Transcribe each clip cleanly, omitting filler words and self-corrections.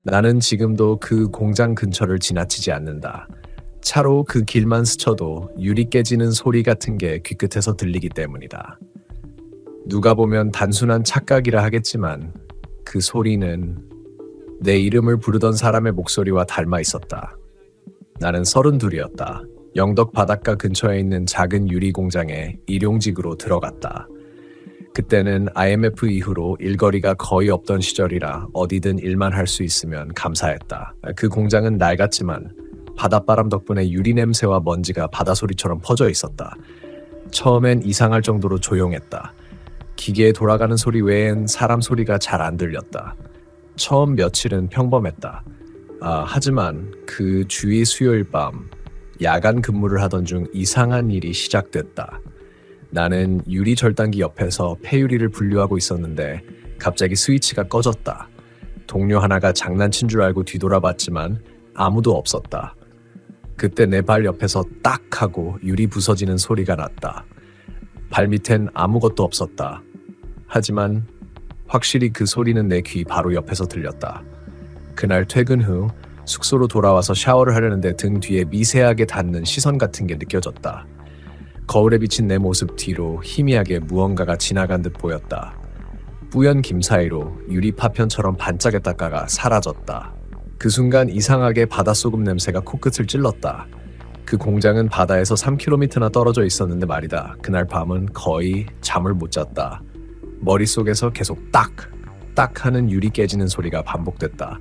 나는 지금도 그 공장 근처를 지나치지 않는다. 차로 그 길만 스쳐도 유리 깨지는 소리 같은 게 귀끝에서 들리기 때문이다. 누가 보면 단순한 착각이라 하겠지만 그 소리는 내 이름을 부르던 사람의 목소리와 닮아 있었다. 나는 32이었다. 영덕 바닷가 근처에 있는 작은 유리 공장에 일용직으로 들어갔다. 그때는 IMF 이후로 일거리가 거의 없던 시절이라 어디든 일만 할 수 있으면 감사했다. 그 공장은 낡았지만 바닷바람 덕분에 유리 냄새와 먼지가 바다소리처럼 퍼져 있었다. 처음엔 이상할 정도로 조용했다. 기계에 돌아가는 소리 외엔 사람 소리가 잘 안 들렸다. 처음 며칠은 평범했다. 하지만 그 주위 수요일 밤 야간 근무를 하던 중 이상한 일이 시작됐다. 나는 유리 절단기 옆에서 폐유리를 분류하고 있었는데 갑자기 스위치가 꺼졌다. 동료 하나가 장난친 줄 알고 뒤돌아봤지만 아무도 없었다. 그때 내 발 옆에서 딱 하고 유리 부서지는 소리가 났다. 발 밑엔 아무것도 없었다. 하지만 확실히 그 소리는 내 귀 바로 옆에서 들렸다. 그날 퇴근 후 숙소로 돌아와서 샤워를 하려는데 등 뒤에 미세하게 닿는 시선 같은 게 느껴졌다. 거울에 비친 내 모습 뒤로 희미하게 무언가가 지나간 듯 보였다. 뿌연 김 사이로 유리 파편처럼 반짝였다가가 사라졌다. 그 순간 이상하게 바닷소금 냄새가 코끝을 찔렀다. 그 공장은 바다에서 3km나 떨어져 있었는데 말이다. 그날 밤은 거의 잠을 못 잤다. 머릿속에서 계속 딱 하는 유리 깨지는 소리가 반복됐다.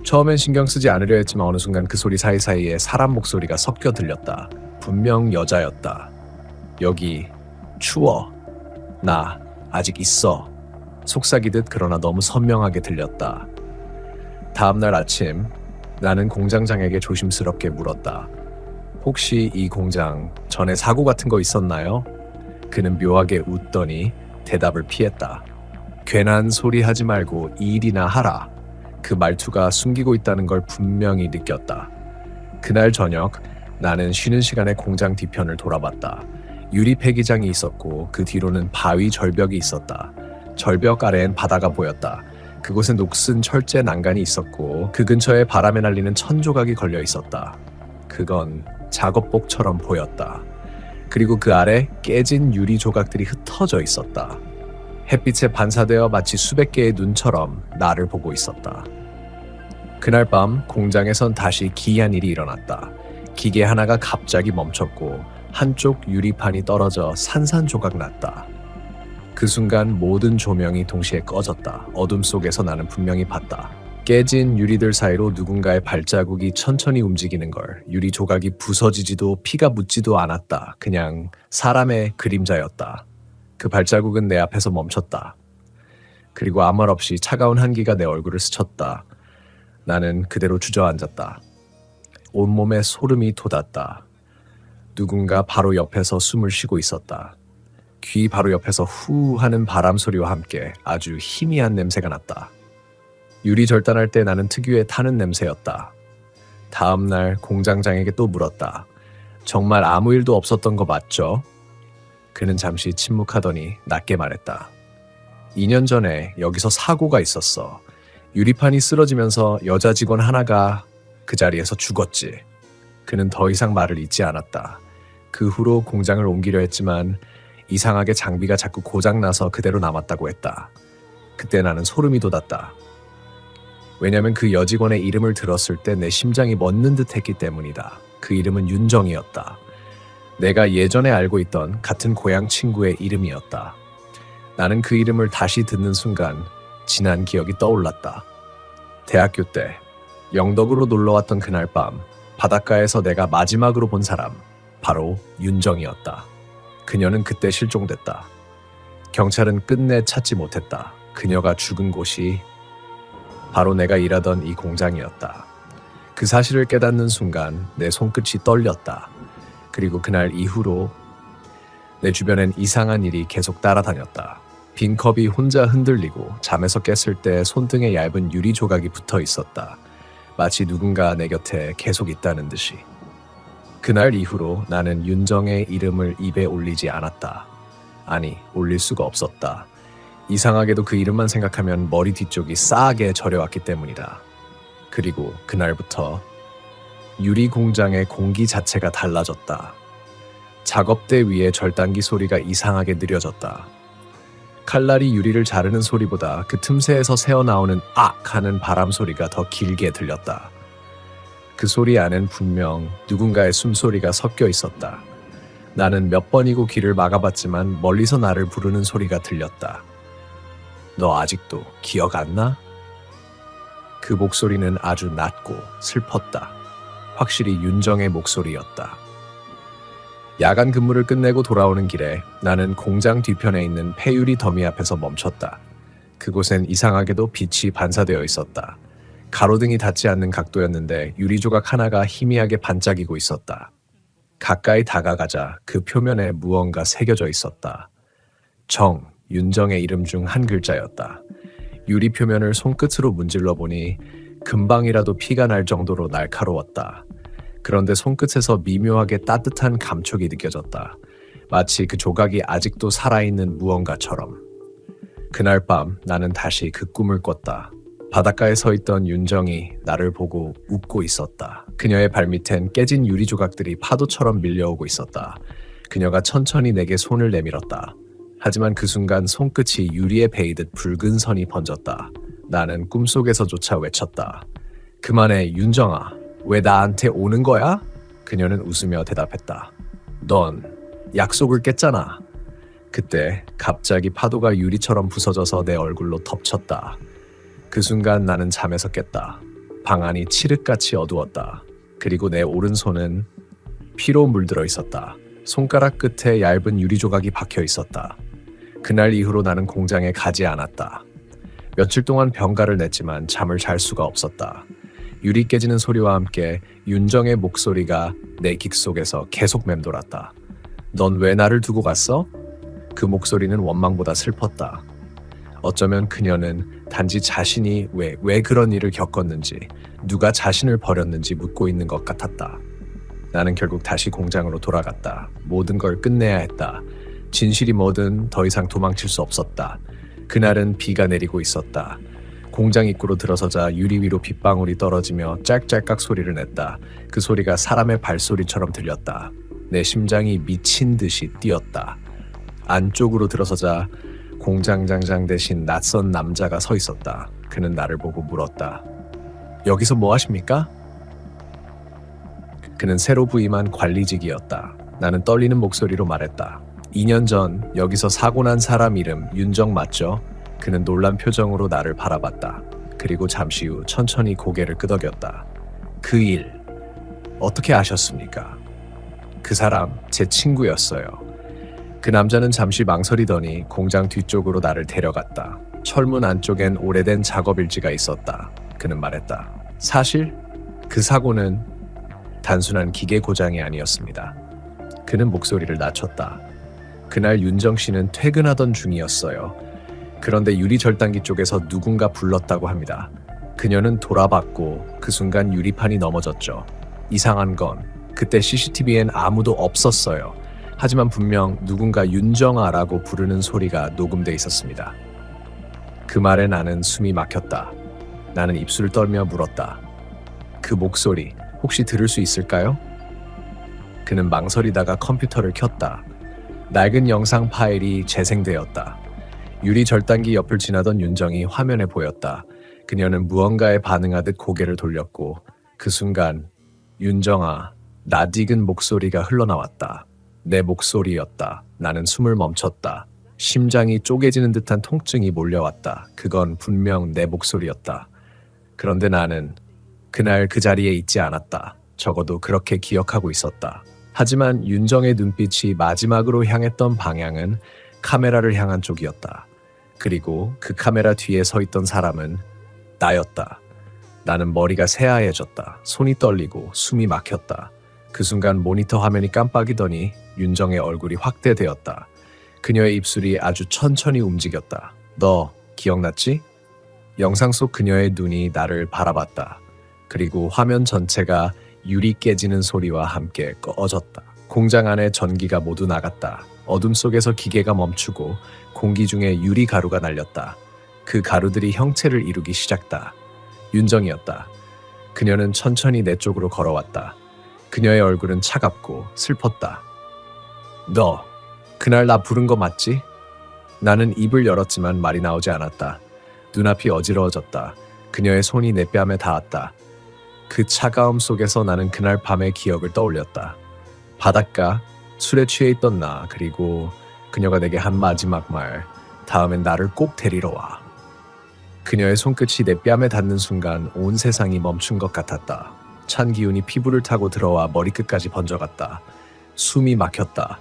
처음엔 신경 쓰지 않으려 했지만 어느 순간 그 소리 사이사이에 사람 목소리가 섞여 들렸다. 분명 여자였다. 여기 추워. 나 아직 있어. 속삭이듯 그러나 너무 선명하게 들렸다. 다음날 아침 나는 공장장에게 조심스럽게 물었다. 혹시 이 공장 전에 사고 같은 거 있었나요? 그는 묘하게 웃더니 대답을 피했다. 괜한 소리 하지 말고 일이나 하라. 그 말투가 숨기고 있다는 걸 분명히 느꼈다. 그날 저녁 나는 쉬는 시간에 공장 뒤편을 돌아봤다. 유리 폐기장이 있었고 그 뒤로는 바위 절벽이 있었다. 절벽 아래엔 바다가 보였다. 그곳엔 녹슨 철제 난간이 있었고 그 근처에 바람에 날리는 천조각이 걸려 있었다. 그건 작업복처럼 보였다. 그리고 그 아래 깨진 유리 조각들이 흩어져 있었다. 햇빛에 반사되어 마치 수백 개의 눈처럼 나를 보고 있었다. 그날 밤 공장에선 다시 기이한 일이 일어났다. 기계 하나가 갑자기 멈췄고 한쪽 유리판이 떨어져 산산조각 났다. 그 순간 모든 조명이 동시에 꺼졌다. 어둠 속에서 나는 분명히 봤다. 깨진 유리들 사이로 누군가의 발자국이 천천히 움직이는 걸. 유리 조각이 부서지지도 피가 묻지도 않았다. 그냥 사람의 그림자였다. 그 발자국은 내 앞에서 멈췄다. 그리고 아무 말 없이 차가운 한기가 내 얼굴을 스쳤다. 나는 그대로 주저앉았다. 온몸에 소름이 돋았다. 누군가 바로 옆에서 숨을 쉬고 있었다. 귀 바로 옆에서 후 하는 바람 소리와 함께 아주 희미한 냄새가 났다. 유리 절단할 때 나는 특유의 타는 냄새였다. 다음 날 공장장에게 또 물었다. 정말 아무 일도 없었던 거 맞죠? 그는 잠시 침묵하더니 낮게 말했다. 2년 전에 여기서 사고가 있었어. 유리판이 쓰러지면서 여자 직원 하나가 그 자리에서 죽었지. 그는 더 이상 말을 잇지 않았다. 그 후로 공장을 옮기려 했지만 이상하게 장비가 자꾸 고장나서 그대로 남았다고 했다. 그때 나는 소름이 돋았다. 왜냐면 그 여직원의 이름을 들었을 때 내 심장이 멎는 듯 했기 때문이다. 그 이름은 윤정이었다. 내가 예전에 알고 있던 같은 고향 친구의 이름이었다. 나는 그 이름을 다시 듣는 순간 지난 기억이 떠올랐다. 대학교 때 영덕으로 놀러왔던 그날 밤 바닷가에서 내가 마지막으로 본 사람 바로 윤정이었다. 그녀는 그때 실종됐다. 경찰은 끝내 찾지 못했다. 그녀가 죽은 곳이 바로 내가 일하던 이 공장이었다. 그 사실을 깨닫는 순간 내 손끝이 떨렸다. 그리고 그날 이후로 내 주변엔 이상한 일이 계속 따라다녔다. 빈 컵이 혼자 흔들리고 잠에서 깼을 때 손등에 얇은 유리 조각이 붙어 있었다. 마치 누군가 내 곁에 계속 있다는 듯이. 그날 이후로 나는 윤정의 이름을 입에 올리지 않았다. 아니, 올릴 수가 없었다. 이상하게도 그 이름만 생각하면 머리 뒤쪽이 싸하게 저려왔기 때문이다. 그리고 그날부터 유리 공장의 공기 자체가 달라졌다. 작업대 위에 절단기 소리가 이상하게 느려졌다. 칼날이 유리를 자르는 소리보다 그 틈새에서 새어나오는 악 하는 바람 소리가 더 길게 들렸다. 그 소리 안엔 분명 누군가의 숨소리가 섞여 있었다. 나는 몇 번이고 귀를 막아봤지만 멀리서 나를 부르는 소리가 들렸다. 너 아직도 기억 안 나? 그 목소리는 아주 낮고 슬펐다. 확실히 윤정의 목소리였다. 야간 근무를 끝내고 돌아오는 길에 나는 공장 뒤편에 있는 폐유리 더미 앞에서 멈췄다. 그곳엔 이상하게도 빛이 반사되어 있었다. 가로등이 닿지 않는 각도였는데 유리 조각 하나가 희미하게 반짝이고 있었다. 가까이 다가가자 그 표면에 무언가 새겨져 있었다. 윤정의 이름 중 한 글자였다. 유리 표면을 손끝으로 문질러 보니 금방이라도 피가 날 정도로 날카로웠다. 그런데 손끝에서 미묘하게 따뜻한 감촉이 느껴졌다. 마치 그 조각이 아직도 살아있는 무언가처럼. 그날 밤 나는 다시 그 꿈을 꿨다. 바닷가에 서 있던 윤정이 나를 보고 웃고 있었다. 그녀의 발밑엔 깨진 유리 조각들이 파도처럼 밀려오고 있었다. 그녀가 천천히 내게 손을 내밀었다. 하지만 그 순간 손끝이 유리에 베이듯 붉은 선이 번졌다. 나는 꿈속에서조차 외쳤다. 그만해, 윤정아. 왜 나한테 오는 거야? 그녀는 웃으며 대답했다. 넌 약속을 깼잖아. 그때 갑자기 파도가 유리처럼 부서져서 내 얼굴로 덮쳤다. 그 순간 나는 잠에서 깼다. 방 안이 칠흑같이 어두웠다. 그리고 내 오른손은 피로 물들어 있었다. 손가락 끝에 얇은 유리 조각이 박혀 있었다. 그날 이후로 나는 공장에 가지 않았다. 며칠 동안 병가를 냈지만 잠을 잘 수가 없었다. 유리 깨지는 소리와 함께 윤정의 목소리가 내 귓 속에서 계속 맴돌았다. 넌 왜 나를 두고 갔어? 그 목소리는 원망보다 슬펐다. 어쩌면 그녀는 단지 자신이 왜 그런 일을 겪었는지, 누가 자신을 버렸는지 묻고 있는 것 같았다. 나는 결국 다시 공장으로 돌아갔다. 모든 걸 끝내야 했다. 진실이 뭐든 더 이상 도망칠 수 없었다. 그날은 비가 내리고 있었다. 공장 입구로 들어서자 유리 위로 빗방울이 떨어지며 짤짤깍 소리를 냈다. 그 소리가 사람의 발소리처럼 들렸다. 내 심장이 미친 듯이 뛰었다. 안쪽으로 들어서자 공장장장 대신 낯선 남자가 서 있었다. 그는 나를 보고 물었다. 여기서 뭐 하십니까? 그는 새로 부임한 관리직이었다. 나는 떨리는 목소리로 말했다. 2년 전 여기서 사고 난 사람 이름 윤정 맞죠? 그는 놀란 표정으로 나를 바라봤다. 그리고 잠시 후 천천히 고개를 끄덕였다. 그 일 어떻게 아셨습니까? 그 사람 제 친구였어요. 그 남자는 잠시 망설이더니 공장 뒤쪽으로 나를 데려갔다. 철문 안쪽엔 오래된 작업 일지가 있었다. 그는 말했다. 사실 그 사고는 단순한 기계 고장이 아니었습니다. 그는 목소리를 낮췄다. 그날 윤정 씨는 퇴근하던 중이었어요. 그런데 유리 절단기 쪽에서 누군가 불렀다고 합니다. 그녀는 돌아봤고 그 순간 유리판이 넘어졌죠. 이상한 건 그때 CCTV엔 아무도 없었어요. 하지만 분명 누군가 윤정아라고 부르는 소리가 녹음돼 있었습니다. 그 말에 나는 숨이 막혔다. 나는 입술을 떨며 물었다. 그 목소리 혹시 들을 수 있을까요? 그는 망설이다가 컴퓨터를 켰다. 낡은 영상 파일이 재생되었다. 유리 절단기 옆을 지나던 윤정이 화면에 보였다. 그녀는 무언가에 반응하듯 고개를 돌렸고 그 순간 윤정아, 낯익은 목소리가 흘러나왔다. 내 목소리였다. 나는 숨을 멈췄다. 심장이 쪼개지는 듯한 통증이 몰려왔다. 그건 분명 내 목소리였다. 그런데 나는 그날 그 자리에 있지 않았다. 적어도 그렇게 기억하고 있었다. 하지만 윤정의 눈빛이 마지막으로 향했던 방향은 카메라를 향한 쪽이었다. 그리고 그 카메라 뒤에 서 있던 사람은 나였다. 나는 머리가 새하얘졌다. 손이 떨리고 숨이 막혔다. 그 순간 모니터 화면이 깜빡이더니 윤정의 얼굴이 확대되었다. 그녀의 입술이 아주 천천히 움직였다. 너 기억났지? 영상 속 그녀의 눈이 나를 바라봤다. 그리고 화면 전체가 유리 깨지는 소리와 함께 꺼졌다. 공장 안에 전기가 모두 나갔다. 어둠 속에서 기계가 멈추고 공기 중에 유리 가루가 날렸다. 그 가루들이 형체를 이루기 시작했다. 윤정이었다. 그녀는 천천히 내 쪽으로 걸어왔다. 그녀의 얼굴은 차갑고 슬펐다. 너, 그날 나 부른 거 맞지? 나는 입을 열었지만 말이 나오지 않았다. 눈앞이 어지러워졌다. 그녀의 손이 내 뺨에 닿았다. 그 차가움 속에서 나는 그날 밤의 기억을 떠올렸다. 바닷가, 술에 취해 있던 나, 그리고 그녀가 내게 한 마지막 말, 다음엔 나를 꼭 데리러 와. 그녀의 손끝이 내 뺨에 닿는 순간 온 세상이 멈춘 것 같았다. 찬 기운이 피부를 타고 들어와 머리끝까지 번져갔다. 숨이 막혔다.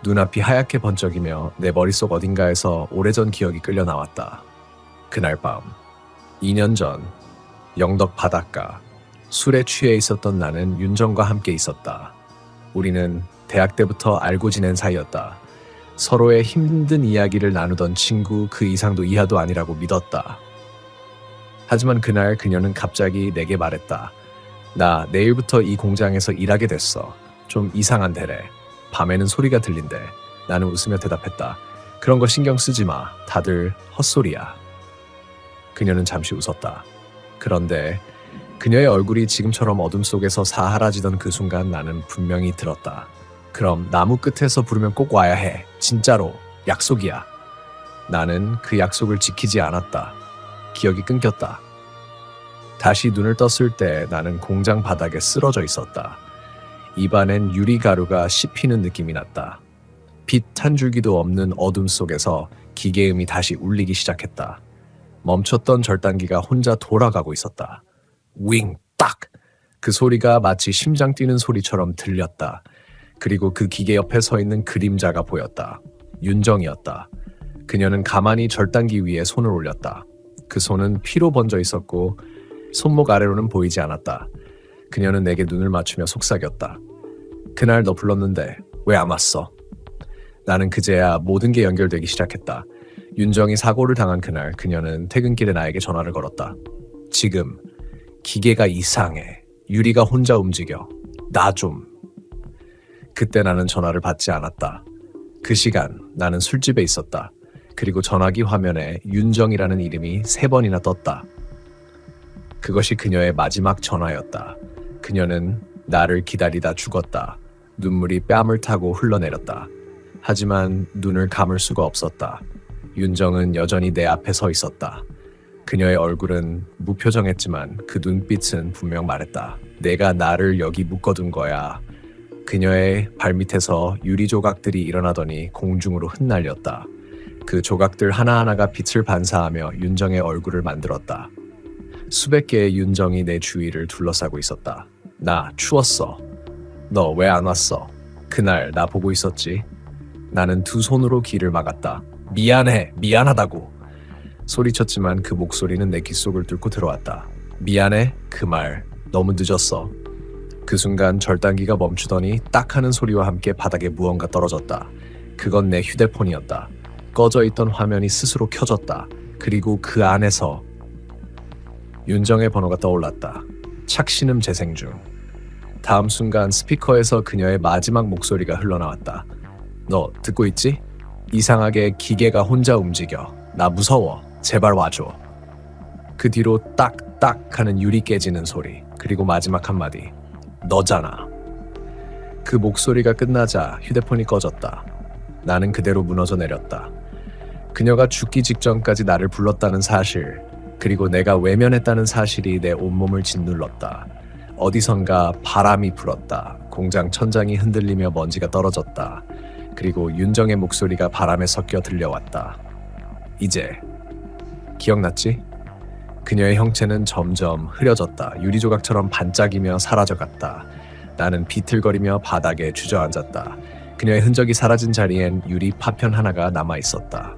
눈앞이 하얗게 번쩍이며 내 머릿속 어딘가에서 오래전 기억이 끌려 나왔다. 그날 밤, 2년 전, 영덕 바닷가, 술에 취해 있었던 나는 윤정과 함께 있었다. 우리는 대학 때부터 알고 지낸 사이였다. 서로의 힘든 이야기를 나누던 친구 그 이상도 이하도 아니라고 믿었다. 하지만 그날 그녀는 갑자기 내게 말했다. 나 내일부터 이 공장에서 일하게 됐어. 좀 이상한 데래. 밤에는 소리가 들린대. 나는 웃으며 대답했다. 그런 거 신경 쓰지 마. 다들 헛소리야. 그녀는 잠시 웃었다. 그런데 그녀의 얼굴이 지금처럼 어둠 속에서 사하라지던 그 순간 나는 분명히 들었다. 그럼 나무 끝에서 부르면 꼭 와야 해. 진짜로. 약속이야. 나는 그 약속을 지키지 않았다. 기억이 끊겼다. 다시 눈을 떴을 때 나는 공장 바닥에 쓰러져 있었다. 입안엔 유리가루가 씹히는 느낌이 났다. 빛 한 줄기도 없는 어둠 속에서 기계음이 다시 울리기 시작했다. 멈췄던 절단기가 혼자 돌아가고 있었다. 윙! 딱! 그 소리가 마치 심장 뛰는 소리처럼 들렸다. 그리고 그 기계 옆에 서 있는 그림자가 보였다. 윤정이었다. 그녀는 가만히 절단기 위에 손을 올렸다. 그 손은 피로 번져 있었고 손목 아래로는 보이지 않았다. 그녀는 내게 눈을 맞추며 속삭였다. 그날 너 불렀는데 왜 안 왔어? 나는 그제야 모든 게 연결되기 시작했다. 윤정이 사고를 당한 그날 그녀는 퇴근길에 나에게 전화를 걸었다. 지금 기계가 이상해. 유리가 혼자 움직여. 나 좀. 그때 나는 전화를 받지 않았다. 그 시간 나는 술집에 있었다. 그리고 전화기 화면에 윤정이라는 이름이 3번이나 떴다. 그것이 그녀의 마지막 전화였다. 그녀는 나를 기다리다 죽었다. 눈물이 뺨을 타고 흘러내렸다. 하지만 눈을 감을 수가 없었다. 윤정은 여전히 내 앞에 서 있었다. 그녀의 얼굴은 무표정했지만 그 눈빛은 분명 말했다. 내가 나를 여기 묶어둔 거야. 그녀의 발밑에서 유리 조각들이 일어나더니 공중으로 흩날렸다. 그 조각들 하나하나가 빛을 반사하며 윤정의 얼굴을 만들었다. 수백 개의 윤정이 내 주위를 둘러싸고 있었다. 나 추웠어. 너 왜 안 왔어? 그날 나 보고 있었지? 나는 두 손으로 귀를 막았다. 미안해, 미안하다고. 소리쳤지만 그 목소리는 내 귓속을 뚫고 들어왔다. 미안해, 그 말 너무 늦었어. 그 순간 절단기가 멈추더니 딱 하는 소리와 함께 바닥에 무언가 떨어졌다. 그건 내 휴대폰이었다. 꺼져 있던 화면이 스스로 켜졌다. 그리고 그 안에서 윤정의 번호가 떠올랐다. 착신음 재생 중. 다음 순간 스피커에서 그녀의 마지막 목소리가 흘러나왔다. 너 듣고 있지? 이상하게 기계가 혼자 움직여. 나 무서워. 제발 와줘. 그 뒤로 딱딱 하는 유리 깨지는 소리. 그리고 마지막 한마디. 너잖아. 그 목소리가 끝나자 휴대폰이 꺼졌다. 나는 그대로 무너져 내렸다. 그녀가 죽기 직전까지 나를 불렀다는 사실, 그리고 내가 외면했다는 사실이 내 온몸을 짓눌렀다. 어디선가 바람이 불었다. 공장 천장이 흔들리며 먼지가 떨어졌다. 그리고 윤정의 목소리가 바람에 섞여 들려왔다. 이제 기억났지? 그녀의 형체는 점점 흐려졌다. 유리조각처럼 반짝이며 사라져갔다. 나는 비틀거리며 바닥에 주저앉았다. 그녀의 흔적이 사라진 자리엔 유리 파편 하나가 남아있었다.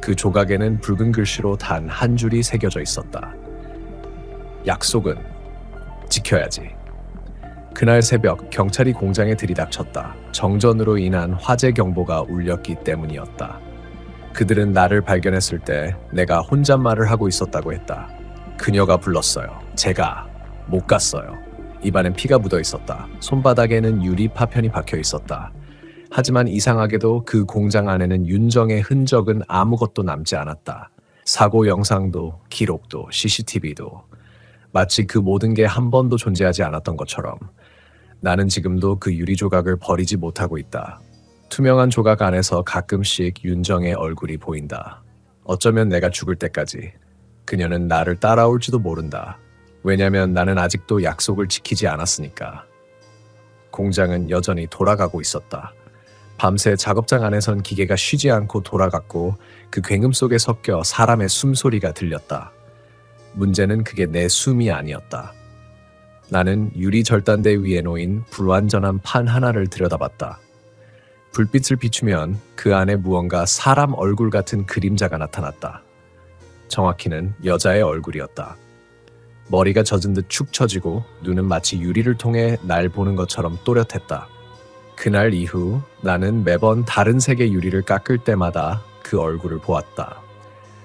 그 조각에는 붉은 글씨로 단 한 줄이 새겨져 있었다. 약속은 지켜야지. 그날 새벽 경찰이 공장에 들이닥쳤다. 정전으로 인한 화재 경보가 울렸기 때문이었다. 그들은 나를 발견했을 때 내가 혼잣말을 하고 있었다고 했다. 그녀가 불렀어요. 제가 못 갔어요. 입안엔 피가 묻어 있었다. 손바닥에는 유리 파편이 박혀 있었다. 하지만 이상하게도 그 공장 안에는 윤정의 흔적은 아무것도 남지 않았다. 사고 영상도, 기록도, CCTV도 마치 그 모든 게 한 번도 존재하지 않았던 것처럼 나는 지금도 그 유리 조각을 버리지 못하고 있다. 투명한 조각 안에서 가끔씩 윤정의 얼굴이 보인다. 어쩌면 내가 죽을 때까지 그녀는 나를 따라올지도 모른다. 왜냐면 나는 아직도 약속을 지키지 않았으니까. 공장은 여전히 돌아가고 있었다. 밤새 작업장 안에선 기계가 쉬지 않고 돌아갔고 그 굉음 속에 섞여 사람의 숨소리가 들렸다. 문제는 그게 내 숨이 아니었다. 나는 유리 절단대 위에 놓인 불완전한 판 하나를 들여다봤다. 불빛을 비추면 그 안에 무언가 사람 얼굴 같은 그림자가 나타났다. 정확히는 여자의 얼굴이었다. 머리가 젖은 듯 축 처지고 눈은 마치 유리를 통해 날 보는 것처럼 또렷했다. 그날 이후 나는 매번 다른 색의 유리를 깎을 때마다 그 얼굴을 보았다.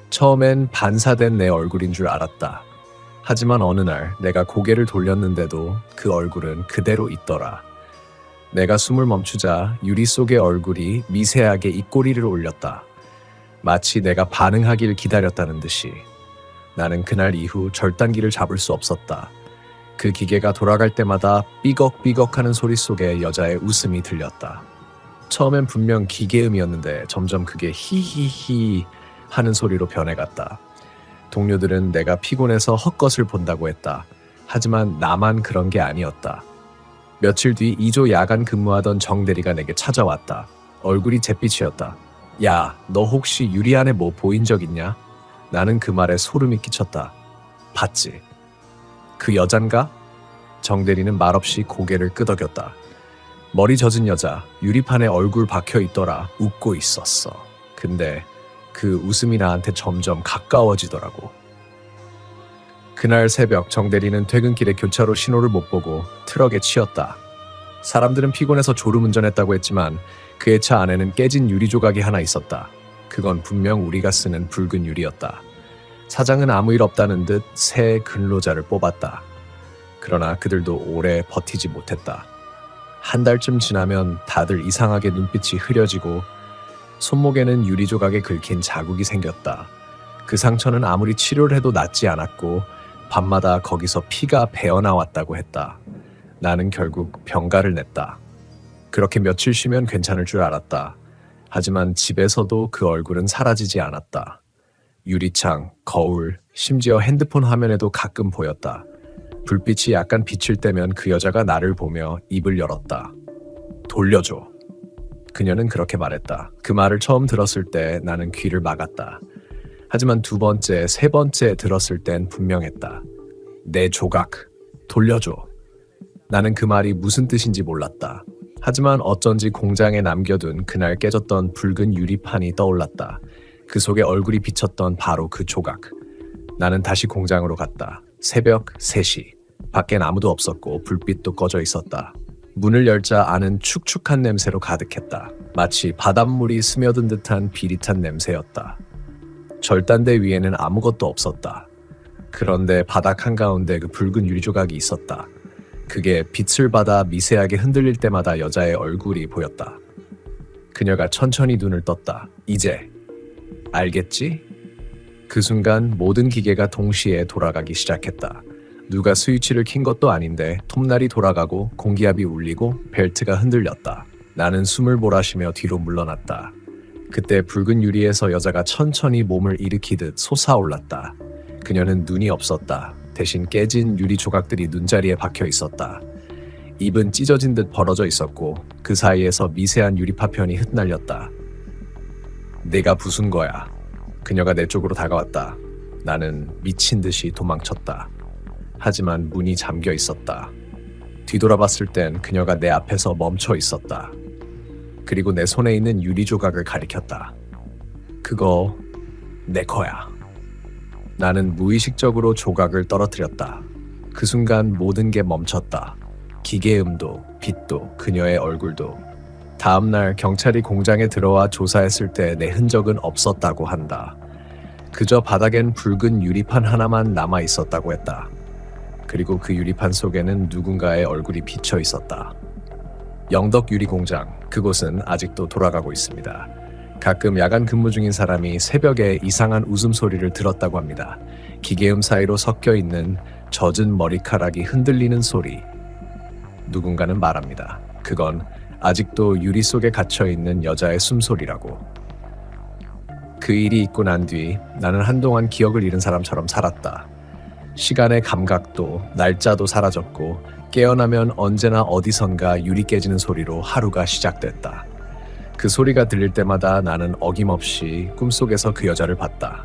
처음엔 반사된 내 얼굴인 줄 알았다. 하지만 어느 날 내가 고개를 돌렸는데도 그 얼굴은 그대로 있더라. 내가 숨을 멈추자 유리 속의 얼굴이 미세하게 입꼬리를 올렸다. 마치 내가 반응하길 기다렸다는 듯이. 나는 그날 이후 절단기를 잡을 수 없었다. 그 기계가 돌아갈 때마다 삐걱삐걱하는 소리 속에 여자의 웃음이 들렸다. 처음엔 분명 기계음이었는데 점점 그게 히히히 하는 소리로 변해갔다. 동료들은 내가 피곤해서 헛것을 본다고 했다. 하지만 나만 그런 게 아니었다. 며칠 뒤 2조 야간 근무하던 정 대리가 내게 찾아왔다. 얼굴이 잿빛이었다. 야, 너 혹시 유리 안에 뭐 보인 적 있냐? 나는 그 말에 소름이 끼쳤다. 봤지? 그 여잔가? 정 대리는 말없이 고개를 끄덕였다. 머리 젖은 여자, 유리판에 얼굴 박혀 있더라. 웃고 있었어. 근데 그 웃음이 나한테 점점 가까워지더라고. 그날 새벽 정 대리는 퇴근길에 교차로 신호를 못 보고 트럭에 치였다. 사람들은 피곤해서 졸음운전했다고 했지만 그의 차 안에는 깨진 유리 조각이 하나 있었다. 그건 분명 우리가 쓰는 붉은 유리였다. 사장은 아무 일 없다는 듯 새 근로자를 뽑았다. 그러나 그들도 오래 버티지 못했다. 한 달쯤 지나면 다들 이상하게 눈빛이 흐려지고 손목에는 유리 조각에 긁힌 자국이 생겼다. 그 상처는 아무리 치료를 해도 낫지 않았고 밤마다 거기서 피가 배어나왔다고 했다. 나는 결국 병가를 냈다. 그렇게 며칠 쉬면 괜찮을 줄 알았다. 하지만 집에서도 그 얼굴은 사라지지 않았다. 유리창, 거울, 심지어 핸드폰 화면에도 가끔 보였다. 불빛이 약간 비칠 때면 그 여자가 나를 보며 입을 열었다. 돌려줘. 그녀는 그렇게 말했다. 그 말을 처음 들었을 때 나는 귀를 막았다. 하지만 두 번째, 세 번째 들었을 땐 분명했다. 내 조각, 돌려줘. 나는 그 말이 무슨 뜻인지 몰랐다. 하지만 어쩐지 공장에 남겨둔 그날 깨졌던 붉은 유리판이 떠올랐다. 그 속에 얼굴이 비쳤던 바로 그 조각. 나는 다시 공장으로 갔다. 새벽 3시. 밖엔 아무도 없었고 불빛도 꺼져 있었다. 문을 열자 안은 축축한 냄새로 가득했다. 마치 바닷물이 스며든 듯한 비릿한 냄새였다. 절단대 위에는 아무것도 없었다. 그런데 바닥 한가운데 그 붉은 유리 조각이 있었다. 그게 빛을 받아 미세하게 흔들릴 때마다 여자의 얼굴이 보였다. 그녀가 천천히 눈을 떴다. 이제 알겠지? 그 순간 모든 기계가 동시에 돌아가기 시작했다. 누가 스위치를 킨 것도 아닌데 톱날이 돌아가고 공기압이 울리고 벨트가 흔들렸다. 나는 숨을 몰아쉬며 뒤로 물러났다. 그때 붉은 유리에서 여자가 천천히 몸을 일으키듯 솟아올랐다. 그녀는 눈이 없었다. 대신 깨진 유리 조각들이 눈자리에 박혀 있었다. 입은 찢어진 듯 벌어져 있었고 그 사이에서 미세한 유리 파편이 흩날렸다. 내가 부순 거야. 그녀가 내 쪽으로 다가왔다. 나는 미친 듯이 도망쳤다. 하지만 문이 잠겨 있었다. 뒤돌아봤을 땐 그녀가 내 앞에서 멈춰 있었다. 그리고 내 손에 있는 유리 조각을 가리켰다. 그거 내 거야. 나는 무의식적으로 조각을 떨어뜨렸다. 그 순간 모든 게 멈췄다. 기계음도, 빛도, 그녀의 얼굴도. 다음 날 경찰이 공장에 들어와 조사했을 때 내 흔적은 없었다고 한다. 그저 바닥엔 붉은 유리판 하나만 남아 있었다고 했다. 그리고 그 유리판 속에는 누군가의 얼굴이 비쳐 있었다. 영덕 유리공장, 그곳은 아직도 돌아가고 있습니다. 가끔 야간 근무 중인 사람이 새벽에 이상한 웃음소리를 들었다고 합니다. 기계음 사이로 섞여 있는 젖은 머리카락이 흔들리는 소리. 누군가는 말합니다. 그건 아직도 유리 속에 갇혀 있는 여자의 숨소리라고. 그 일이 있고 난 뒤 나는 한동안 기억을 잃은 사람처럼 살았다. 시간의 감각도 날짜도 사라졌고 깨어나면 언제나 어디선가 유리 깨지는 소리로 하루가 시작됐다. 그 소리가 들릴 때마다 나는 어김없이 꿈속에서 그 여자를 봤다.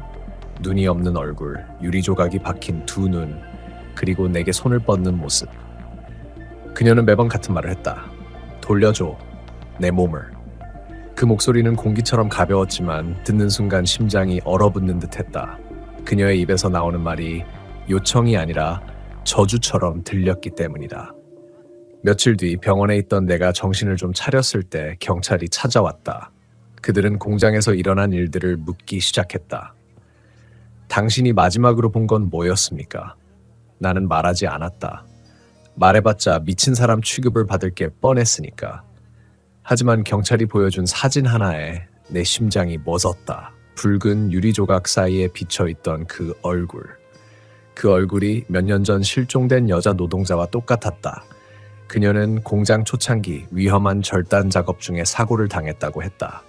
눈이 없는 얼굴, 유리 조각이 박힌 두 눈, 그리고 내게 손을 뻗는 모습. 그녀는 매번 같은 말을 했다. 돌려줘, 내 몸을. 그 목소리는 공기처럼 가벼웠지만 듣는 순간 심장이 얼어붙는 듯했다. 그녀의 입에서 나오는 말이 요청이 아니라 저주처럼 들렸기 때문이다. 며칠 뒤 병원에 있던 내가 정신을 좀 차렸을 때 경찰이 찾아왔다. 그들은 공장에서 일어난 일들을 묻기 시작했다. 당신이 마지막으로 본 건 뭐였습니까? 나는 말하지 않았다. 말해봤자 미친 사람 취급을 받을 게 뻔했으니까. 하지만 경찰이 보여준 사진 하나에 내 심장이 멎었다. 붉은 유리 조각 사이에 비쳐있던 그 얼굴. 그 얼굴이 몇 년 전 실종된 여자 노동자와 똑같았다. 그녀는 공장 초창기 위험한 절단 작업 중에 사고를 당했다고 했다.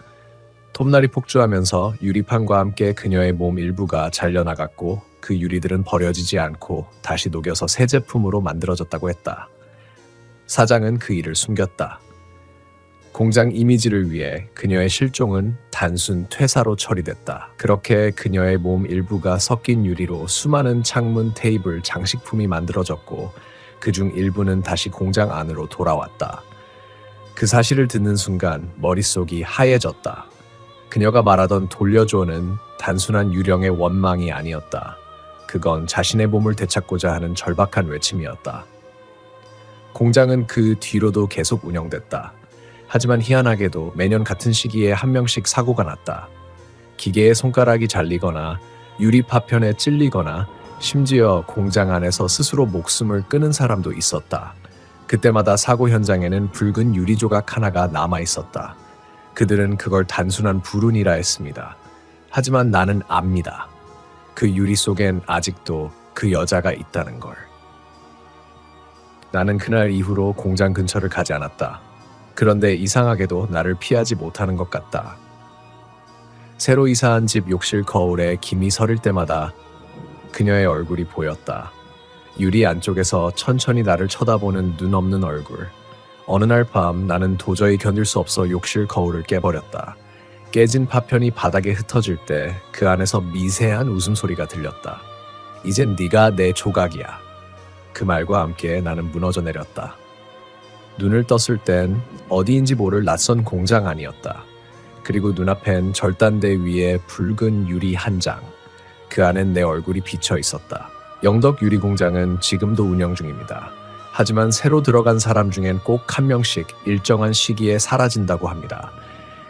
톱날이 폭주하면서 유리판과 함께 그녀의 몸 일부가 잘려나갔고 그 유리들은 버려지지 않고 다시 녹여서 새 제품으로 만들어졌다고 했다. 사장은 그 일을 숨겼다. 공장 이미지를 위해 그녀의 실종은 단순 퇴사로 처리됐다. 그렇게 그녀의 몸 일부가 섞인 유리로 수많은 창문, 테이블, 장식품이 만들어졌고 그중 일부는 다시 공장 안으로 돌아왔다. 그 사실을 듣는 순간 머릿속이 하얘졌다. 그녀가 말하던 돌려줘는 단순한 유령의 원망이 아니었다. 그건 자신의 몸을 되찾고자 하는 절박한 외침이었다. 공장은 그 뒤로도 계속 운영됐다. 하지만 희한하게도 매년 같은 시기에 한 명씩 사고가 났다. 기계의 손가락이 잘리거나 유리 파편에 찔리거나 심지어 공장 안에서 스스로 목숨을 끊은 사람도 있었다. 그때마다 사고 현장에는 붉은 유리 조각 하나가 남아 있었다. 그들은 그걸 단순한 불운이라 했습니다. 하지만 나는 압니다. 그 유리 속엔 아직도 그 여자가 있다는 걸. 나는 그날 이후로 공장 근처를 가지 않았다. 그런데 이상하게도 나를 피하지 못하는 것 같다. 새로 이사한 집 욕실 거울에 김이 서릴 때마다 그녀의 얼굴이 보였다. 유리 안쪽에서 천천히 나를 쳐다보는 눈 없는 얼굴. 어느 날 밤 나는 도저히 견딜 수 없어 욕실 거울을 깨버렸다. 깨진 파편이 바닥에 흩어질 때 그 안에서 미세한 웃음소리가 들렸다. 이젠 네가 내 조각이야. 그 말과 함께 나는 무너져 내렸다. 눈을 떴을 땐 어디인지 모를 낯선 공장 안이었다. 그리고 눈앞엔 절단대 위에 붉은 유리 한 장. 그 안엔 내 얼굴이 비쳐 있었다. 영덕 유리 공장은 지금도 운영 중입니다. 하지만 새로 들어간 사람 중엔 꼭 한 명씩 일정한 시기에 사라진다고 합니다.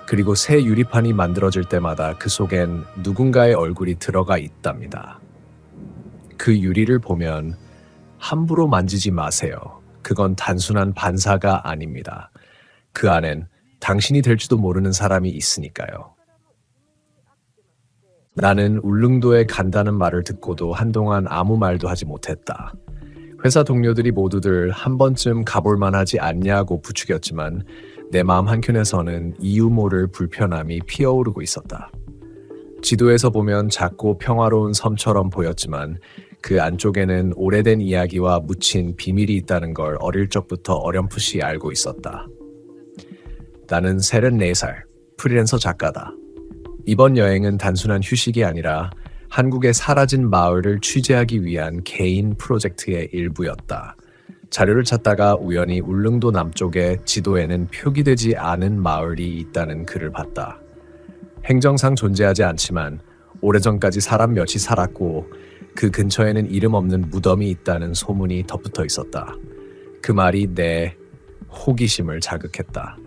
그리고 새 유리판이 만들어질 때마다 그 속엔 누군가의 얼굴이 들어가 있답니다. 그 유리를 보면 함부로 만지지 마세요. 그건 단순한 반사가 아닙니다. 그 안엔 당신이 될지도 모르는 사람이 있으니까요. 나는 울릉도에 간다는 말을 듣고도 한동안 아무 말도 하지 못했다. 회사 동료들이 모두들 한 번쯤 가볼 만하지 않냐고 부추겼지만 내 마음 한켠에서는 이유 모를 불편함이 피어오르고 있었다. 지도에서 보면 작고 평화로운 섬처럼 보였지만 그 안쪽에는 오래된 이야기와 묻힌 비밀이 있다는 걸 어릴 적부터 어렴풋이 알고 있었다. 나는 34살, 프리랜서 작가다. 이번 여행은 단순한 휴식이 아니라 한국의 사라진 마을을 취재하기 위한 개인 프로젝트의 일부였다. 자료를 찾다가 우연히 울릉도 남쪽의 지도에는 표기되지 않은 마을이 있다는 글을 봤다. 행정상 존재하지 않지만 오래전까지 사람 몇이 살았고 그 근처에는 이름 없는 무덤이 있다는 소문이 덧붙어 있었다. 그 말이 내 호기심을 자극했다.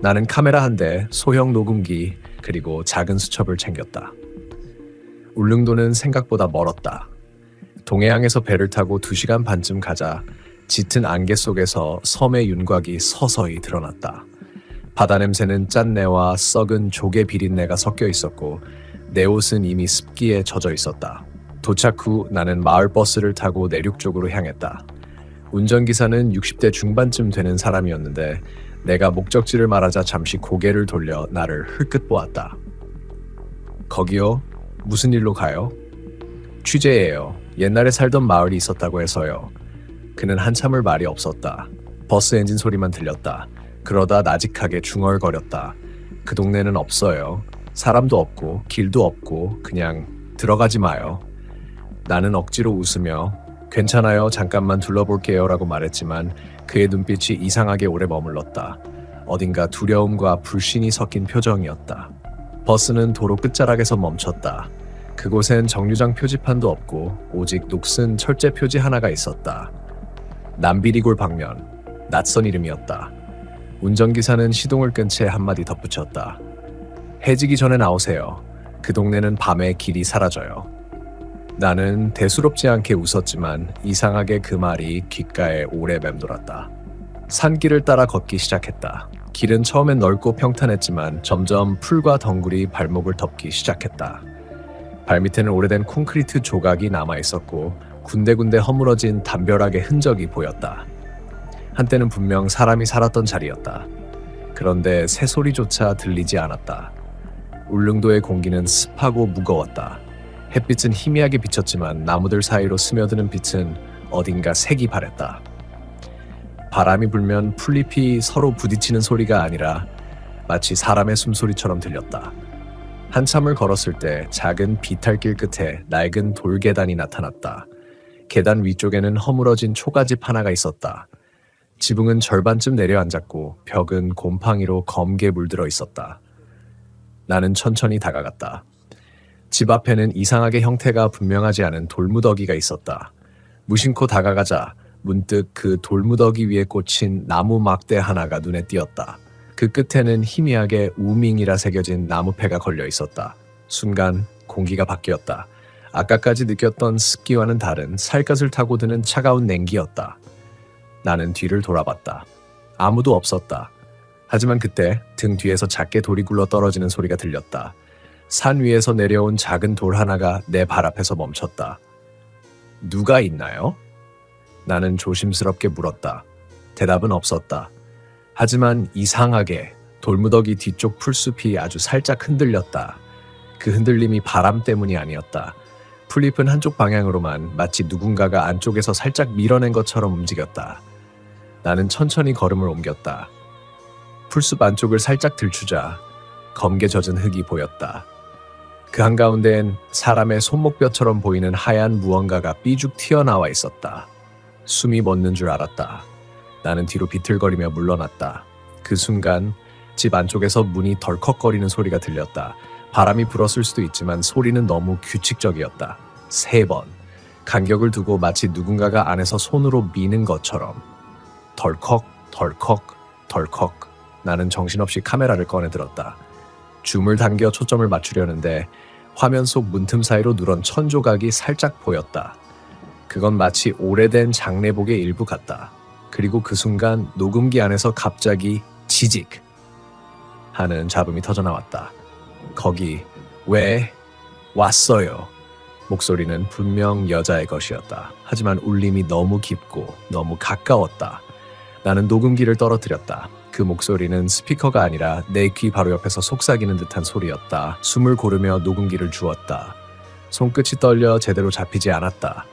나는 카메라 한 대, 소형 녹음기, 그리고 작은 수첩을 챙겼다. 울릉도는 생각보다 멀었다. 동해항에서 배를 타고 2시간 반쯤 가자 짙은 안개 속에서 섬의 윤곽이 서서히 드러났다. 바다 냄새는 짠내와 썩은 조개 비린내가 섞여 있었고 내 옷은 이미 습기에 젖어 있었다. 도착 후 나는 마을 버스를 타고 내륙 쪽으로 향했다. 운전기사는 60대 중반쯤 되는 사람이었는데 내가 목적지를 말하자 잠시 고개를 돌려 나를 흘끗 보았다. 거기요? 무슨 일로 가요? 취재예요. 옛날에 살던 마을이 있었다고 해서요. 그는 한참을 말이 없었다. 버스 엔진 소리만 들렸다. 그러다 나직하게 중얼거렸다. 그 동네는 없어요. 사람도 없고 길도 없고 그냥 들어가지 마요. 나는 억지로 웃으며 괜찮아요. 잠깐만 둘러볼게요 라고 말했지만 그의 눈빛이 이상하게 오래 머물렀다. 어딘가 두려움과 불신이 섞인 표정이었다. 버스는 도로 끝자락에서 멈췄다. 그곳엔 정류장 표지판도 없고 오직 녹슨 철제 표지 하나가 있었다. 남비리골 방면. 낯선 이름이었다. 운전기사는 시동을 끈 채 한마디 덧붙였다. 해지기 전에 나오세요. 그 동네는 밤에 길이 사라져요. 나는 대수롭지 않게 웃었지만 이상하게 그 말이 귓가에 오래 맴돌았다. 산길을 따라 걷기 시작했다. 길은 처음엔 넓고 평탄했지만 점점 풀과 덩굴이 발목을 덮기 시작했다. 발밑에는 오래된 콘크리트 조각이 남아있었고 군데군데 허물어진 담벼락의 흔적이 보였다. 한때는 분명 사람이 살았던 자리였다. 그런데 새소리조차 들리지 않았다. 울릉도의 공기는 습하고 무거웠다. 햇빛은 희미하게 비쳤지만 나무들 사이로 스며드는 빛은 어딘가 색이 바랬다. 바람이 불면 풀잎이 서로 부딪히는 소리가 아니라 마치 사람의 숨소리처럼 들렸다. 한참을 걸었을 때 작은 비탈길 끝에 낡은 돌계단이 나타났다. 계단 위쪽에는 허물어진 초가집 하나가 있었다. 지붕은 절반쯤 내려앉았고 벽은 곰팡이로 검게 물들어 있었다. 나는 천천히 다가갔다. 집 앞에는 이상하게 형태가 분명하지 않은 돌무더기가 있었다. 무심코 다가가자 문득 그 돌무더기 위에 꽂힌 나무 막대 하나가 눈에 띄었다. 그 끝에는 희미하게 우밍이라 새겨진 나무패가 걸려 있었다. 순간 공기가 바뀌었다. 아까까지 느꼈던 습기와는 다른 살갗을 타고 드는 차가운 냉기였다. 나는 뒤를 돌아봤다. 아무도 없었다. 하지만 그때 등 뒤에서 작게 돌이 굴러 떨어지는 소리가 들렸다. 산 위에서 내려온 작은 돌 하나가 내 발 앞에서 멈췄다. 누가 있나요? 나는 조심스럽게 물었다. 대답은 없었다. 하지만 이상하게 돌무더기 뒤쪽 풀숲이 아주 살짝 흔들렸다. 그 흔들림이 바람 때문이 아니었다. 풀잎은 한쪽 방향으로만 마치 누군가가 안쪽에서 살짝 밀어낸 것처럼 움직였다. 나는 천천히 걸음을 옮겼다. 풀숲 안쪽을 살짝 들추자 검게 젖은 흙이 보였다. 그 한가운데엔 사람의 손목뼈처럼 보이는 하얀 무언가가 삐죽 튀어나와 있었다. 숨이 멎는 줄 알았다. 나는 뒤로 비틀거리며 물러났다. 그 순간 집 안쪽에서 문이 덜컥거리는 소리가 들렸다. 바람이 불었을 수도 있지만 소리는 너무 규칙적이었다. 3번. 간격을 두고 마치 누군가가 안에서 손으로 미는 것처럼. 덜컥, 덜컥, 덜컥. 나는 정신없이 카메라를 꺼내 들었다. 줌을 당겨 초점을 맞추려는데 화면 속 문틈 사이로 누런 천조각이 살짝 보였다. 그건 마치 오래된 장례복의 일부 같다. 그리고 그 순간 녹음기 안에서 갑자기 지직 하는 잡음이 터져나왔다. 거기 왜 왔어요? 목소리는 분명 여자의 것이었다. 하지만 울림이 너무 깊고 너무 가까웠다. 나는 녹음기를 떨어뜨렸다. 그 목소리는 스피커가 아니라 내 귀 바로 옆에서 속삭이는 듯한 소리였다. 숨을 고르며 녹음기를 주었다. 손끝이 떨려 제대로 잡히지 않았다.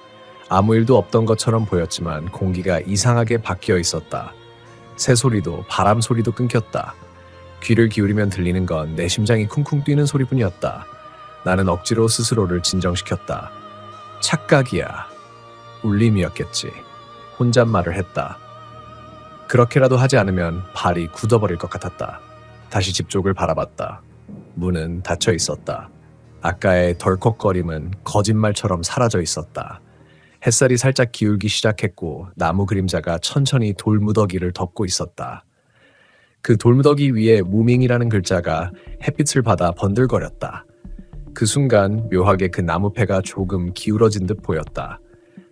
아무 일도 없던 것처럼 보였지만 공기가 이상하게 바뀌어 있었다. 새소리도 바람 소리도 끊겼다. 귀를 기울이면 들리는 건 내 심장이 쿵쿵 뛰는 소리뿐이었다. 나는 억지로 스스로를 진정시켰다. 착각이야. 울림이었겠지. 혼잣말을 했다. 그렇게라도 하지 않으면 발이 굳어버릴 것 같았다. 다시 집 쪽을 바라봤다. 문은 닫혀 있었다. 아까의 덜컥거림은 거짓말처럼 사라져 있었다. 햇살이 살짝 기울기 시작했고 나무 그림자가 천천히 돌무더기를 덮고 있었다. 그 돌무더기 위에 무밍이라는 글자가 햇빛을 받아 번들거렸다. 그 순간 묘하게 그 나무패가 조금 기울어진 듯 보였다.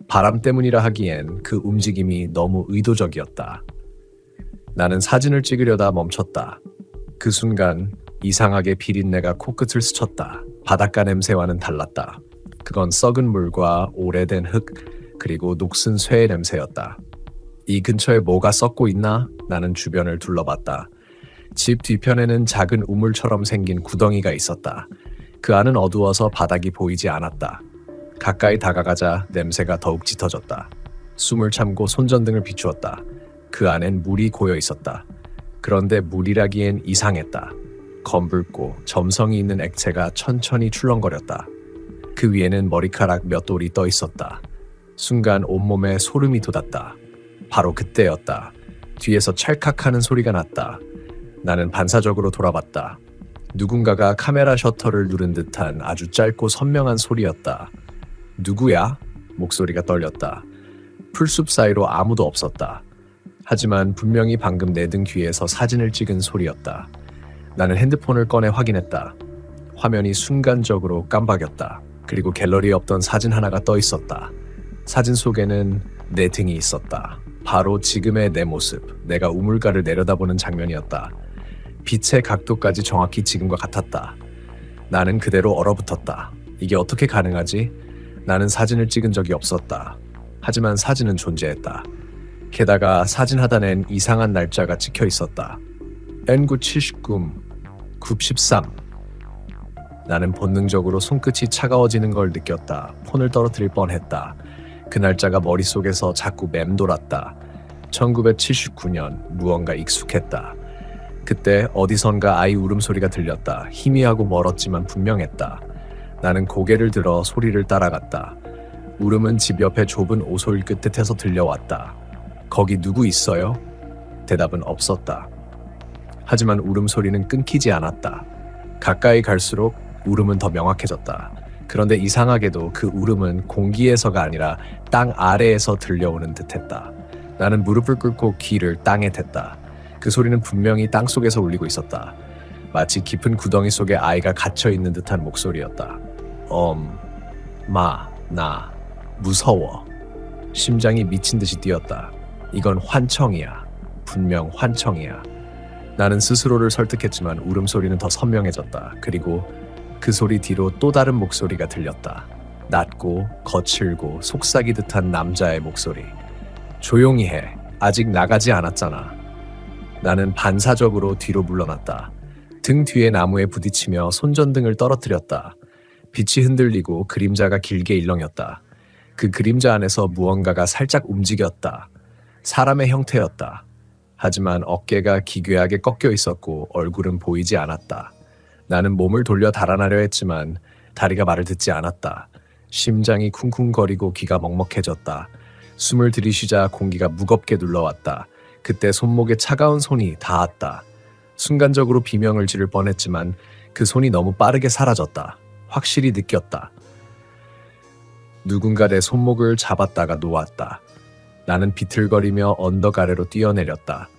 바람 때문이라 하기엔 그 움직임이 너무 의도적이었다. 나는 사진을 찍으려다 멈췄다. 그 순간 이상하게 비린내가 코끝을 스쳤다. 바닷가 냄새와는 달랐다. 그건 썩은 물과 오래된 흙, 그리고 녹슨 쇠의 냄새였다. 이 근처에 뭐가 썩고 있나? 나는 주변을 둘러봤다. 집 뒤편에는 작은 우물처럼 생긴 구덩이가 있었다. 그 안은 어두워서 바닥이 보이지 않았다. 가까이 다가가자 냄새가 더욱 짙어졌다. 숨을 참고 손전등을 비추었다. 그 안엔 물이 고여 있었다. 그런데 물이라기엔 이상했다. 검붉고 점성이 있는 액체가 천천히 출렁거렸다. 그 위에는 머리카락 몇 돌이 떠 있었다. 순간 온몸에 소름이 돋았다. 바로 그때였다. 뒤에서 찰칵하는 소리가 났다. 나는 반사적으로 돌아봤다. 누군가가 카메라 셔터를 누른 듯한 아주 짧고 선명한 소리였다. 누구야? 목소리가 떨렸다. 풀숲 사이로 아무도 없었다. 하지만 분명히 방금 내 등 뒤에서 사진을 찍은 소리였다. 나는 핸드폰을 꺼내 확인했다. 화면이 순간적으로 깜박였다. 그리고 갤러리에 없던 사진 하나가 떠 있었다. 사진 속에는 내 등이 있었다. 바로 지금의 내 모습, 내가 우물가를 내려다보는 장면이었다. 빛의 각도까지 정확히 지금과 같았다. 나는 그대로 얼어붙었다. 이게 어떻게 가능하지? 나는 사진을 찍은 적이 없었다. 하지만 사진은 존재했다. 게다가 사진 하단엔 이상한 날짜가 찍혀 있었다. N979, 913. 나는 본능적으로 손끝이 차가워지는 걸 느꼈다. 폰을 떨어뜨릴 뻔했다. 그 날짜가 머릿속에서 자꾸 맴돌았다. 1979년, 무언가 익숙했다. 그때 어디선가 아이 울음소리가 들렸다. 희미하고 멀었지만 분명했다. 나는 고개를 들어 소리를 따라갔다. 울음은 집 옆에 좁은 오솔 끝에서 들려왔다. 거기 누구 있어요? 대답은 없었다. 하지만 울음소리는 끊기지 않았다. 가까이 갈수록 울음은 더 명확해졌다. 그런데 이상하게도 그 울음은 공기에서가 아니라 땅 아래에서 들려오는 듯했다. 나는 무릎을 꿇고 귀를 땅에 댔다. 그 소리는 분명히 땅속에서 울리고 있었다. 마치 깊은 구덩이 속에 아이가 갇혀있는 듯한 목소리였다. 나 무서워. 심장이 미친 듯이 뛰었다. 이건 환청이야. 분명 환청이야. 나는 스스로를 설득했지만 울음소리는 더 선명해졌다. 그리고 그 소리 뒤로 또 다른 목소리가 들렸다. 낮고 거칠고 속삭이듯한 남자의 목소리. 조용히 해. 아직 나가지 않았잖아. 나는 반사적으로 뒤로 물러났다. 등 뒤의 나무에 부딪히며 손전등을 떨어뜨렸다. 빛이 흔들리고 그림자가 길게 일렁였다. 그 그림자 안에서 무언가가 살짝 움직였다. 사람의 형태였다. 하지만 어깨가 기괴하게 꺾여 있었고 얼굴은 보이지 않았다. 나는 몸을 돌려 달아나려 했지만 다리가 말을 듣지 않았다. 심장이 쿵쿵거리고 귀가 먹먹해졌다. 숨을 들이쉬자 공기가 무겁게 눌러왔다. 그때 손목에 차가운 손이 닿았다. 순간적으로 비명을 지를 뻔했지만 그 손이 너무 빠르게 사라졌다. 확실히 느꼈다. 누군가 내 손목을 잡았다가 놓았다. 나는 비틀거리며 언덕 아래로 뛰어내렸다.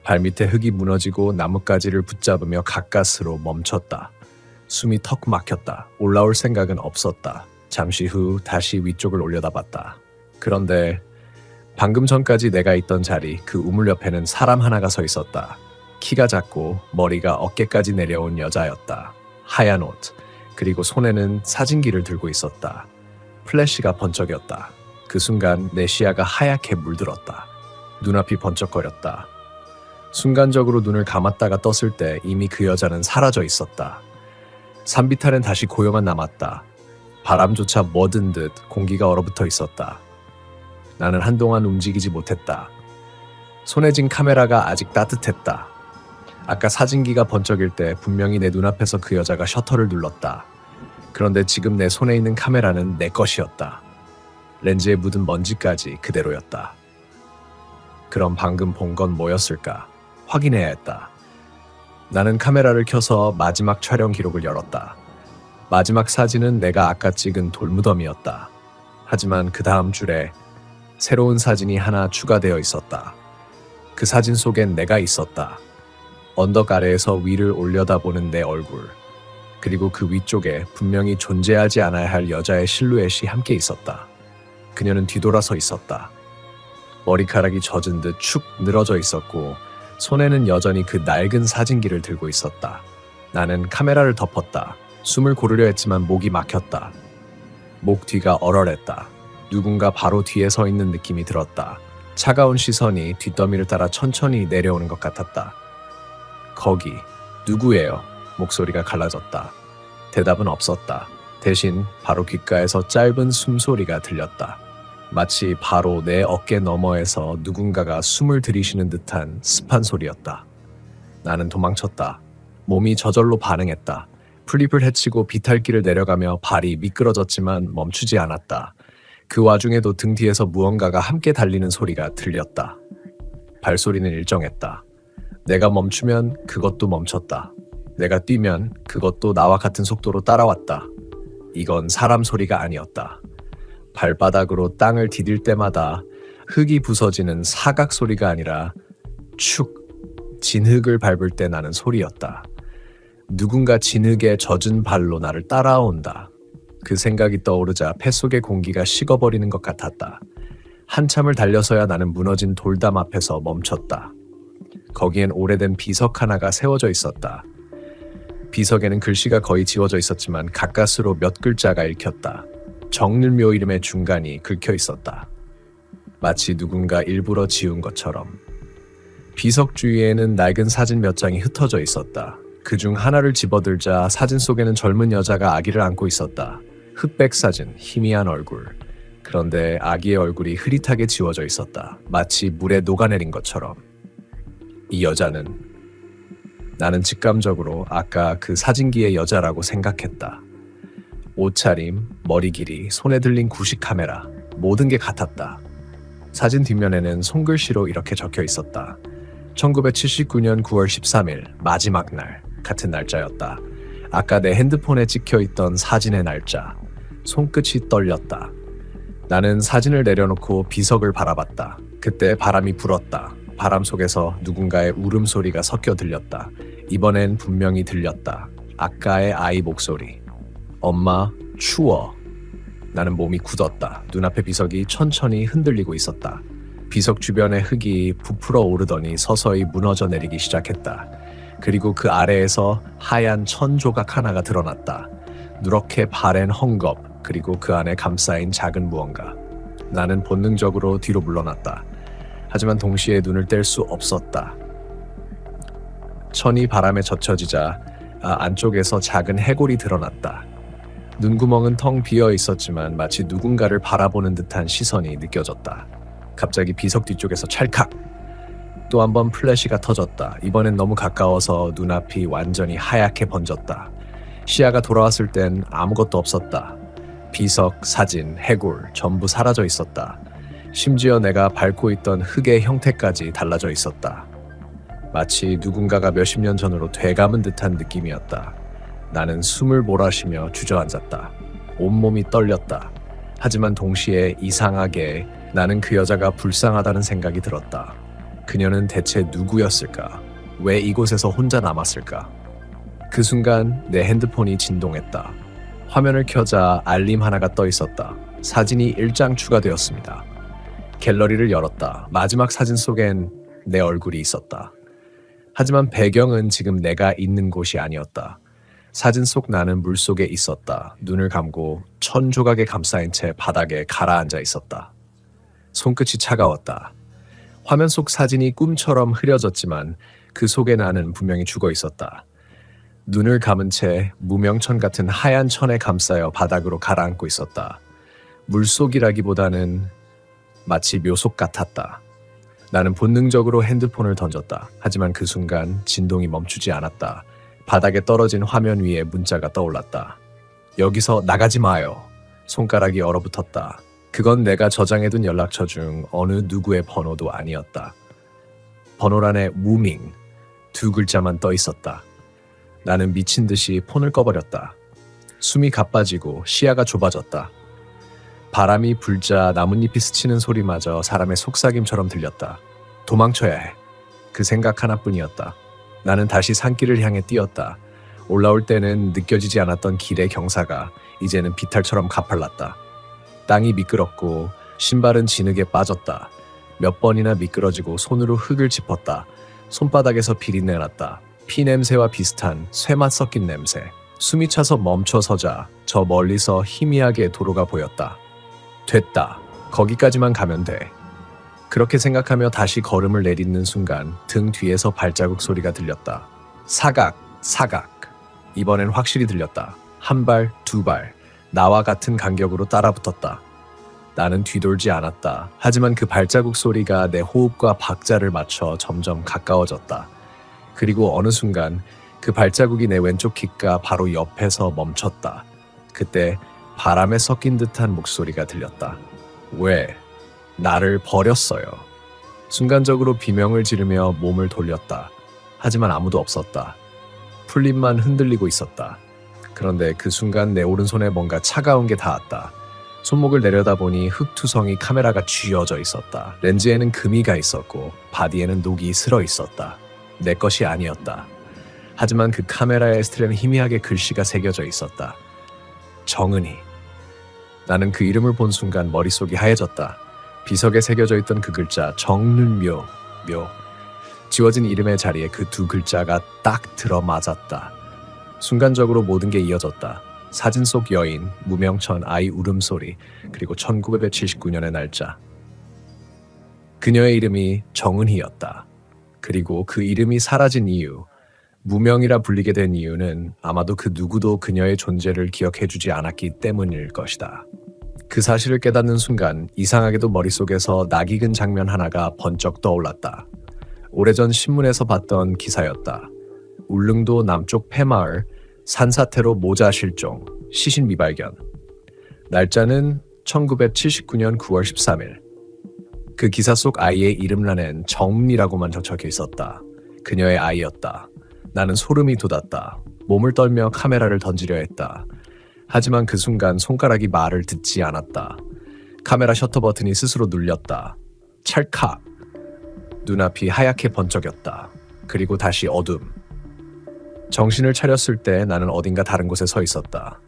발밑에 흙이 무너지고 나뭇가지를 붙잡으며 가까스로 멈췄다. 숨이 턱 막혔다. 올라올 생각은 없었다. 잠시 후 다시 위쪽을 올려다봤다. 그런데 방금 전까지 내가 있던 자리 그 우물 옆에는 사람 하나가 서 있었다. 키가 작고 머리가 어깨까지 내려온 여자였다. 하얀 옷, 그리고 손에는 사진기를 들고 있었다. 플래시가 번쩍였다. 그 순간 내 시야가 하얗게 물들었다. 눈앞이 번쩍거렸다. 순간적으로 눈을 감았다가 떴을 때 이미 그 여자는 사라져 있었다. 산비탈엔 다시 고요만 남았다. 바람조차 멎은 듯 공기가 얼어붙어 있었다. 나는 한동안 움직이지 못했다. 손에 쥔 카메라가 아직 따뜻했다. 아까 사진기가 번쩍일 때 분명히 내 눈앞에서 그 여자가 셔터를 눌렀다. 그런데 지금 내 손에 있는 카메라는 내 것이었다. 렌즈에 묻은 먼지까지 그대로였다. 그럼 방금 본 건 뭐였을까? 확인해야 했다. 나는 카메라를 켜서 마지막 촬영 기록을 열었다. 마지막 사진은 내가 아까 찍은 돌무덤이었다. 하지만 그 다음 줄에 새로운 사진이 하나 추가되어 있었다. 그 사진 속엔 내가 있었다. 언덕 아래에서 위를 올려다보는 내 얼굴, 그리고 그 위쪽에 분명히 존재하지 않아야 할 여자의 실루엣이 함께 있었다. 그녀는 뒤돌아서 있었다. 머리카락이 젖은 듯 축 늘어져 있었고 손에는 여전히 그 낡은 사진기를 들고 있었다. 나는 카메라를 덮었다. 숨을 고르려 했지만 목이 막혔다. 목 뒤가 얼얼했다. 누군가 바로 뒤에 서 있는 느낌이 들었다. 차가운 시선이 뒷더미를 따라 천천히 내려오는 것 같았다. 거기, 누구예요? 목소리가 갈라졌다. 대답은 없었다. 대신 바로 귓가에서 짧은 숨소리가 들렸다. 마치 바로 내 어깨 너머에서 누군가가 숨을 들이쉬는 듯한 습한 소리였다. 나는 도망쳤다. 몸이 저절로 반응했다. 플립을 헤치고 비탈길을 내려가며 발이 미끄러졌지만 멈추지 않았다. 그 와중에도 등 뒤에서 무언가가 함께 달리는 소리가 들렸다. 발소리는 일정했다. 내가 멈추면 그것도 멈췄다. 내가 뛰면 그것도 나와 같은 속도로 따라왔다. 이건 사람 소리가 아니었다. 발바닥으로 땅을 디딜 때마다 흙이 부서지는 사각 소리가 아니라 축, 진흙을 밟을 때 나는 소리였다. 누군가 진흙에 젖은 발로 나를 따라온다. 그 생각이 떠오르자 폐속의 공기가 식어버리는 것 같았다. 한참을 달려서야 나는 무너진 돌담 앞에서 멈췄다. 거기엔 오래된 비석 하나가 세워져 있었다. 비석에는 글씨가 거의 지워져 있었지만 가까스로 몇 글자가 읽혔다. 정률묘 이름의 중간이 긁혀 있었다. 마치 누군가 일부러 지운 것처럼. 비석 주위에는 낡은 사진 몇 장이 흩어져 있었다. 그중 하나를 집어들자 사진 속에는 젊은 여자가 아기를 안고 있었다. 흑백 사진, 희미한 얼굴. 그런데 아기의 얼굴이 흐릿하게 지워져 있었다. 마치 물에 녹아내린 것처럼. 이 여자는, 나는 직감적으로 아까 그 사진기의 여자라고 생각했다. 옷차림, 머리 길이, 손에 들린 구식 카메라, 모든 게 같았다. 사진 뒷면에는 손글씨로 이렇게 적혀 있었다. 1979년 9월 13일, 마지막 날, 같은 날짜였다. 아까 내 핸드폰에 찍혀있던 사진의 날짜. 손끝이 떨렸다. 나는 사진을 내려놓고 비석을 바라봤다. 그때 바람이 불었다. 바람 속에서 누군가의 울음소리가 섞여 들렸다. 이번엔 분명히 들렸다. 아까의 아이 목소리. 엄마, 추워. 나는 몸이 굳었다. 눈앞의 비석이 천천히 흔들리고 있었다. 비석 주변의 흙이 부풀어 오르더니 서서히 무너져 내리기 시작했다. 그리고 그 아래에서 하얀 천 조각 하나가 드러났다. 누렇게 바랜 헝겊, 그리고 그 안에 감싸인 작은 무언가. 나는 본능적으로 뒤로 물러났다. 하지만 동시에 눈을 뗄 수 없었다. 천이 바람에 젖혀지자 안쪽에서 작은 해골이 드러났다. 눈구멍은 텅 비어 있었지만 마치 누군가를 바라보는 듯한 시선이 느껴졌다. 갑자기 비석 뒤쪽에서 찰칵! 또 한 번 플래시가 터졌다. 이번엔 너무 가까워서 눈앞이 완전히 하얗게 번졌다. 시야가 돌아왔을 땐 아무것도 없었다. 비석, 사진, 해골 전부 사라져 있었다. 심지어 내가 밟고 있던 흙의 형태까지 달라져 있었다. 마치 누군가가 몇십 년 전으로 되감은 듯한 느낌이었다. 나는 숨을 몰아쉬며 주저앉았다. 온몸이 떨렸다. 하지만 동시에 이상하게 나는 그 여자가 불쌍하다는 생각이 들었다. 그녀는 대체 누구였을까? 왜 이곳에서 혼자 남았을까? 그 순간 내 핸드폰이 진동했다. 화면을 켜자 알림 하나가 떠 있었다. 사진이 1장 추가되었습니다. 갤러리를 열었다. 마지막 사진 속엔 내 얼굴이 있었다. 하지만 배경은 지금 내가 있는 곳이 아니었다. 사진 속 나는 물속에 있었다. 눈을 감고 천 조각에 감싸인 채 바닥에 가라앉아 있었다. 손끝이 차가웠다. 화면 속 사진이 꿈처럼 흐려졌지만 그 속에 나는 분명히 죽어 있었다. 눈을 감은 채 무명천 같은 하얀 천에 감싸여 바닥으로 가라앉고 있었다. 물속이라기보다는 마치 묘속 같았다. 나는 본능적으로 핸드폰을 던졌다. 하지만 그 순간 진동이 멈추지 않았다. 바닥에 떨어진 화면 위에 문자가 떠올랐다. 여기서 나가지 마요. 손가락이 얼어붙었다. 그건 내가 저장해둔 연락처 중 어느 누구의 번호도 아니었다. 번호란에 무밍 2글자만 떠 있었다. 나는 미친 듯이 폰을 꺼버렸다. 숨이 가빠지고 시야가 좁아졌다. 바람이 불자 나뭇잎이 스치는 소리마저 사람의 속삭임처럼 들렸다. 도망쳐야 해. 그 생각 하나뿐이었다. 나는 다시 산길을 향해 뛰었다. 올라올 때는 느껴지지 않았던 길의 경사가 이제는 비탈처럼 가팔랐다. 땅이 미끄럽고 신발은 진흙에 빠졌다. 몇 번이나 미끄러지고 손으로 흙을 짚었다. 손바닥에서 비린내 났다. 피 냄새와 비슷한 쇠맛 섞인 냄새. 숨이 차서 멈춰서자 저 멀리서 희미하게 도로가 보였다. 됐다. 거기까지만 가면 돼. 그렇게 생각하며 다시 걸음을 내딛는 순간 등 뒤에서 발자국 소리가 들렸다. 사각, 사각. 이번엔 확실히 들렸다. 한 발, 두 발. 나와 같은 간격으로 따라붙었다. 나는 뒤돌지 않았다. 하지만 그 발자국 소리가 내 호흡과 박자를 맞춰 점점 가까워졌다. 그리고 어느 순간 그 발자국이 내 왼쪽 귓가 바로 옆에서 멈췄다. 그때 바람에 섞인 듯한 목소리가 들렸다. 왜? 나를 버렸어요. 순간적으로 비명을 지르며 몸을 돌렸다. 하지만 아무도 없었다. 풀잎만 흔들리고 있었다. 그런데 그 순간 내 오른손에 뭔가 차가운 게 닿았다. 손목을 내려다보니 흙투성이 카메라가 쥐어져 있었다. 렌즈에는 금이가 있었고 바디에는 녹이 슬어 있었다. 내 것이 아니었다. 하지만 그 카메라의 스트랩에 희미하게 글씨가 새겨져 있었다. 정은이. 나는 그 이름을 본 순간 머릿속이 하얘졌다. 비석에 새겨져 있던 그 글자 정는묘, 묘. 지워진 이름의 자리에 그 두 글자가 딱 들어맞았다. 순간적으로 모든 게 이어졌다. 사진 속 여인, 무명천 아이 울음소리, 그리고 1979년의 날짜. 그녀의 이름이 정은희였다. 그리고 그 이름이 사라진 이유, 무명이라 불리게 된 이유는 아마도 그 누구도 그녀의 존재를 기억해주지 않았기 때문일 것이다. 그 사실을 깨닫는 순간 이상하게도 머릿속에서 낯익은 장면 하나가 번쩍 떠올랐다. 오래전 신문에서 봤던 기사였다. 울릉도 남쪽 폐마을 산사태로 모자 실종, 시신 미발견. 날짜는 1979년 9월 13일. 그 기사 속 아이의 이름란엔 정은이라고만 적혀 있었다. 그녀의 아이였다. 나는 소름이 돋았다. 몸을 떨며 카메라를 던지려 했다. 하지만 그 순간 손가락이 말을 듣지 않았다. 카메라 셔터 버튼이 스스로 눌렸다. 찰칵. 눈앞이 하얗게 번쩍였다. 그리고 다시 어둠. 정신을 차렸을 때 나는 어딘가 다른 곳에 서 있었다.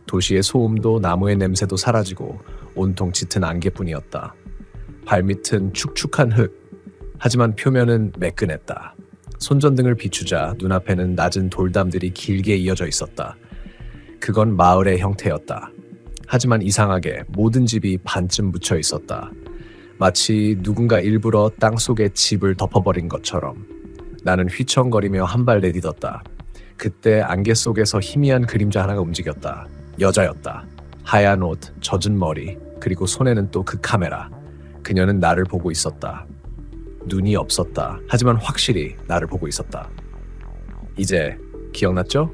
도시의 소음도 나무의 냄새도 사라지고 온통 짙은 안개뿐이었다. 발밑은 축축한 흙. 하지만 표면은 매끈했다. 손전등을 비추자 눈앞에는 낮은 돌담들이 길게 이어져 있었다. 그건 마을의 형태였다. 하지만 이상하게 모든 집이 반쯤 묻혀 있었다. 마치 누군가 일부러 땅속에 집을 덮어버린 것처럼. 나는 휘청거리며 한 발 내딛었다. 그때 안개 속에서 희미한 그림자 하나가 움직였다. 여자였다. 하얀 옷, 젖은 머리, 그리고 손에는 또 그 카메라. 그녀는 나를 보고 있었다. 눈이 없었다. 하지만 확실히 나를 보고 있었다. 이제 기억났죠?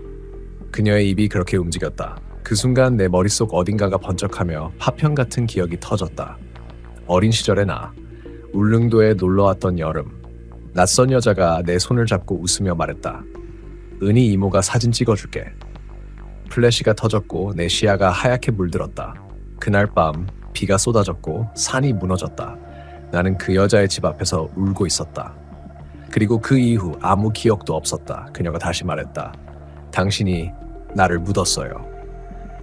그녀의 입이 그렇게 움직였다. 그 순간 내 머릿속 어딘가가 번쩍하며 파편 같은 기억이 터졌다. 어린 시절의 나, 울릉도에 놀러왔던 여름. 낯선 여자가 내 손을 잡고 웃으며 말했다. 은희 이모가 사진 찍어줄게. 플래시가 터졌고 내 시야가 하얗게 물들었다. 그날 밤 비가 쏟아졌고 산이 무너졌다. 나는 그 여자의 집 앞에서 울고 있었다. 그리고 그 이후 아무 기억도 없었다. 그녀가 다시 말했다. 당신이 나를 묻었어요.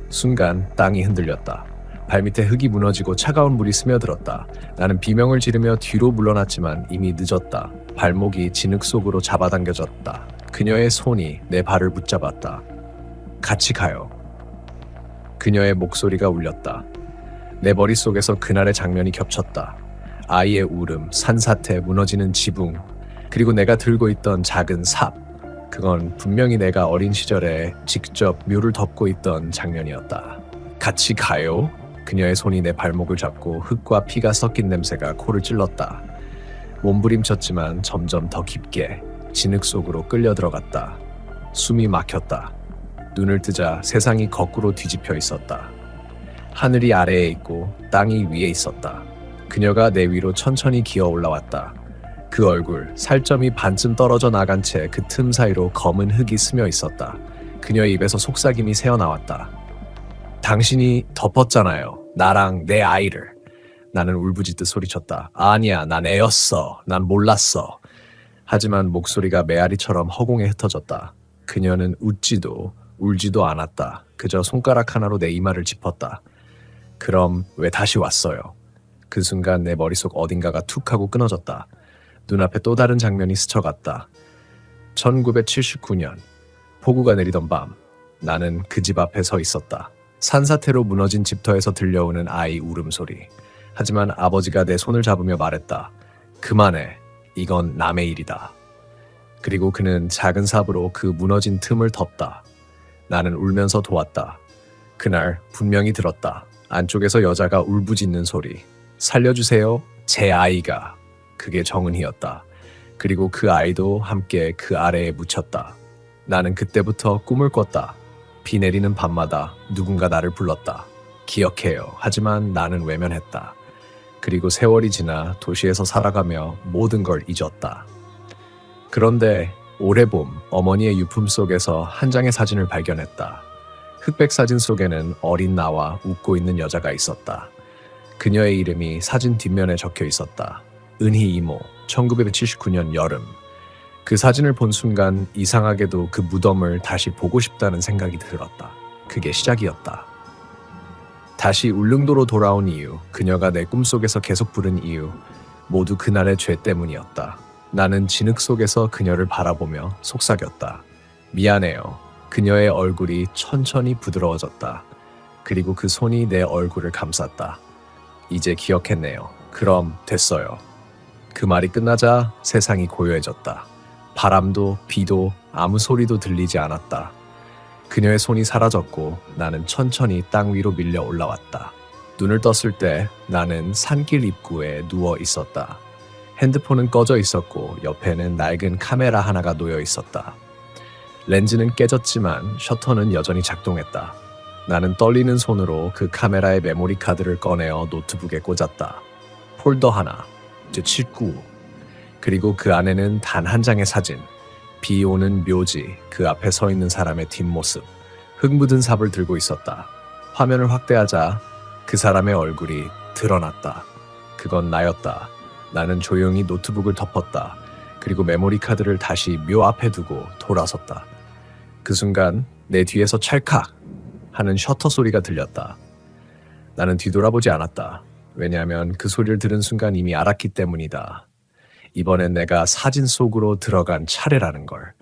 순간 땅이 흔들렸다. 발밑에 흙이 무너지고 차가운 물이 스며들었다. 나는 비명을 지르며 뒤로 물러났지만 이미 늦었다. 발목이 진흙 속으로 잡아당겨졌다. 그녀의 손이 내 발을 붙잡았다. 같이 가요. 그녀의 목소리가 울렸다. 내 머릿속에서 그날의 장면이 겹쳤다. 아이의 울음, 산사태, 무너지는 지붕, 그리고 내가 들고 있던 작은 삽. 그건 분명히 내가 어린 시절에 직접 묘를 덮고 있던 장면이었다. 같이 가요? 그녀의 손이 내 발목을 잡고 흙과 피가 섞인 냄새가 코를 찔렀다. 몸부림쳤지만 점점 더 깊게 진흙 속으로 끌려 들어갔다. 숨이 막혔다. 눈을 뜨자 세상이 거꾸로 뒤집혀 있었다. 하늘이 아래에 있고 땅이 위에 있었다. 그녀가 내 위로 천천히 기어 올라왔다. 그 얼굴, 살점이 반쯤 떨어져 나간 채 그 틈 사이로 검은 흙이 스며 있었다. 그녀의 입에서 속삭임이 새어나왔다. 당신이 덮었잖아요. 나랑 내 아이를. 나는 울부짖듯 소리쳤다. 아니야, 난 애였어. 난 몰랐어. 하지만 목소리가 메아리처럼 허공에 흩어졌다. 그녀는 웃지도 울지도 않았다. 그저 손가락 하나로 내 이마를 짚었다. 그럼 왜 다시 왔어요? 그 순간 내 머릿속 어딘가가 툭 하고 끊어졌다. 눈앞에 또 다른 장면이 스쳐갔다. 1979년 폭우가 내리던 밤. 나는 그 집 앞에 서 있었다. 산사태로 무너진 집터에서 들려오는 아이 울음소리. 하지만 아버지가 내 손을 잡으며 말했다. 그만해. 이건 남의 일이다. 그리고 그는 작은 삽으로 그 무너진 틈을 덮다. 나는 울면서 도왔다. 그날 분명히 들었다. 안쪽에서 여자가 울부짖는 소리. 살려주세요. 제 아이가. 그게 정은이었다. 그리고 그 아이도 함께 그 아래에 묻혔다. 나는 그때부터 꿈을 꿨다. 비 내리는 밤마다 누군가 나를 불렀다. 기억해요. 하지만 나는 외면했다. 그리고 세월이 지나 도시에서 살아가며 모든 걸 잊었다. 그런데 올해 봄 어머니의 유품 속에서 한 장의 사진을 발견했다. 흑백 사진 속에는 어린 나와 웃고 있는 여자가 있었다. 그녀의 이름이 사진 뒷면에 적혀 있었다. 은희 이모, 1979년 여름. 그 사진을 본 순간 이상하게도 그 무덤을 다시 보고 싶다는 생각이 들었다. 그게 시작이었다. 다시 울릉도로 돌아온 이유, 그녀가 내 꿈속에서 계속 부른 이유, 모두 그날의 죄 때문이었다. 나는 진흙 속에서 그녀를 바라보며 속삭였다. 미안해요. 그녀의 얼굴이 천천히 부드러워졌다. 그리고 그 손이 내 얼굴을 감쌌다. 이제 기억했네요. 그럼 됐어요. 그 말이 끝나자 세상이 고요해졌다. 바람도 비도 아무 소리도 들리지 않았다. 그녀의 손이 사라졌고 나는 천천히 땅 위로 밀려 올라왔다. 눈을 떴을 때 나는 산길 입구에 누워 있었다. 핸드폰은 꺼져 있었고 옆에는 낡은 카메라 하나가 놓여 있었다. 렌즈는 깨졌지만 셔터는 여전히 작동했다. 나는 떨리는 손으로 그 카메라의 메모리 카드를 꺼내어 노트북에 꽂았다. 폴더 하나, 79. 그리고 그 안에는 단 한 장의 사진. 비 오는 묘지, 그 앞에 서 있는 사람의 뒷모습. 흙 묻은 삽을 들고 있었다. 화면을 확대하자 그 사람의 얼굴이 드러났다. 그건 나였다. 나는 조용히 노트북을 덮었다. 그리고 메모리 카드를 다시 묘 앞에 두고 돌아섰다. 그 순간 내 뒤에서 찰칵 하는 셔터 소리가 들렸다. 나는 뒤돌아보지 않았다. 왜냐하면 그 소리를 들은 순간 이미 알았기 때문이다. 이번엔 내가 사진 속으로 들어간 차례라는 걸.